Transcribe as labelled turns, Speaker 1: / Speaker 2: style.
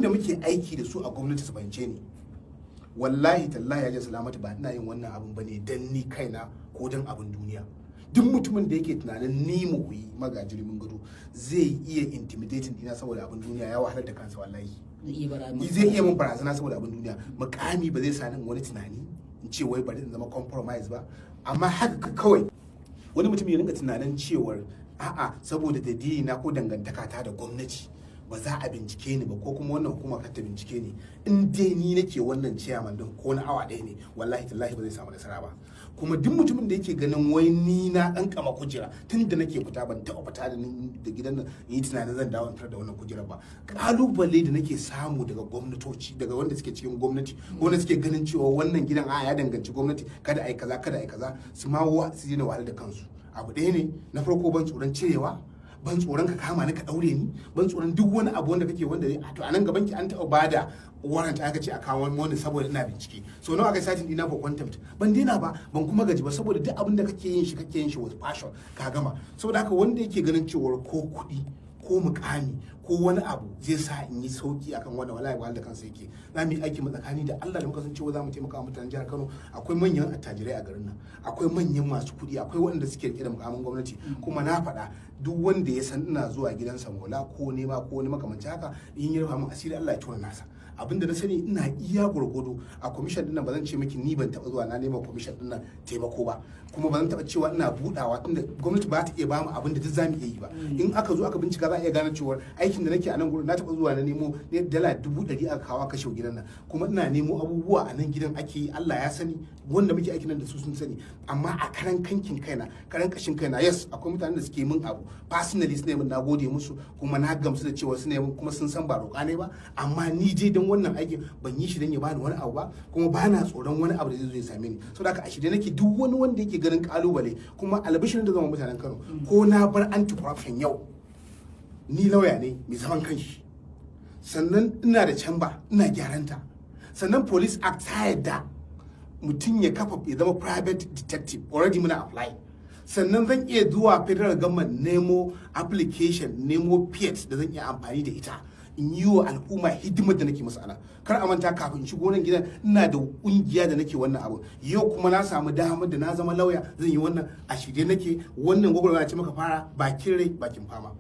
Speaker 1: wanda muke aiki da su a gwamnati su bance ni wallahi tallahi ya ji salamatu ba ina yin wannan abin bane dan ni kaina ko dan abin duniya. Duk mutumin da yake tunanin ni mu yi magajiri mun gado zai iya intimidating dina saboda abin duniya ya wahalar da kansa wallahi. Zai iya mun barazana saboda abin duniya. Mukami ba zai sani wani tunani in ce wai bari in zama compromise ba, amma haka kawai wani mutum ya rinka tunanin cewar a'a saboda dalili na ko dangantaka ta da gwamnati ba za a bincike ni ba ko kuma wannan hukuma ka ta bincike ni. In dai ni nake wannan chairman din ko na awa ɗaya ne wallahi tallahi ba zai samu nasara ba. Kuma duk mutumin da yake ganin wai ni na dan kama kujera tun da nake fita ban taɓa fita da gidan nan yi tunanin zan dawo da wannan kujerar ba. Kalubale da nake samu daga gwamnatoci, daga wanda suke cikin gwamnati ko wanda suke ganin cewa wannan gidan ya danganci gwamnati kada ai kaza kada ai kaza su ma su yi na wahala da kansu. Abu ɗaya ne, na farko ban tsoron cirewa, ban tsoron ka kama ni ka daure ni, ban tsoron duk wani abu wanda kake wanda to anan gaban ki an taɓa bada warrant aka ce a kawo wani saboda ina bincike. So nawa aka satin dina for contempt ban daina ba, ban kuma gaji ba saboda duk abin da kake yin shi with passion ka gama. Saboda haka wanda yake ganin cewa ko kuɗi ko mukami ko wani abu zai sa in yi sauki akan wannan wallahi ba da kansa yake. Za mu yi aiki tsakani da Allah da muka san cewa za mu taimaka wa mutanen jihar Kano. Akwai manyan attajirai a garin nan, akwai manyan masu kuɗi, akwai waɗanda suke rike da mukamin gwamnati. Kuma na faɗa duk wanda ya san ina zuwa gidansa mola ko nema ko wani makamanci haka in yi rufa min asiri Allah ya tona nasa. Abinda na sani ina iya gurgudu a commission din nan. Ba zan ce miki ni ban taɓa zuwa na nema commission din nan taimako ba, kuma ba zan taɓa cewa ina budawa tunda gwamnati ba ta iya bamu abin da duk zamu iya yi ba. In aka zo aka bincika za a iya gane cewa aikin da nake a nan gurin na taɓa zuwa na nemo ne dala 100,000 aka kawo kashe gidan nan, kuma ina nemo abubuwa a nan gidan ake yi. Allah ya sani, wanda muke aikin nan da su sun sani. Amma a karan kankin kaina, karan kashin kaina, yes akwai mutanen da suke min abu personally su ne min, na gode musu kuma na gamsu da cewa su ne min kuma sun san ba roƙa ne ba. Amma ni je don wannan aikin ban yi shi don ya bani wani abu ba, kuma ba na tsoron wani abu da zai zo ya same ni. Saboda haka a shirye nake duk wani wanda yake ganin kalubale. Kuma albishirin da zama mutanen Kano, ko na bar anti corruption yau ni lauya ne mai zaman kanshi, sannan ina da chamber ina gyaranta, sannan police act ta yadda mutum ya kafa ya zama private detective, already muna apply. Sannan zan iya zuwa federal government nemo application, nemo PET da zan iya amfani da ita in yi wa al'umma hidimar da nake masa ana. Kar a manta kafin in shigo nan gidan ina da kungiya da nake wannan abu. Yau kuma na samu damar da na zama lauya zan yi wannan. A shirye nake. Wannan gwagwarmaya ce muka fara, bakin rai bakin fama.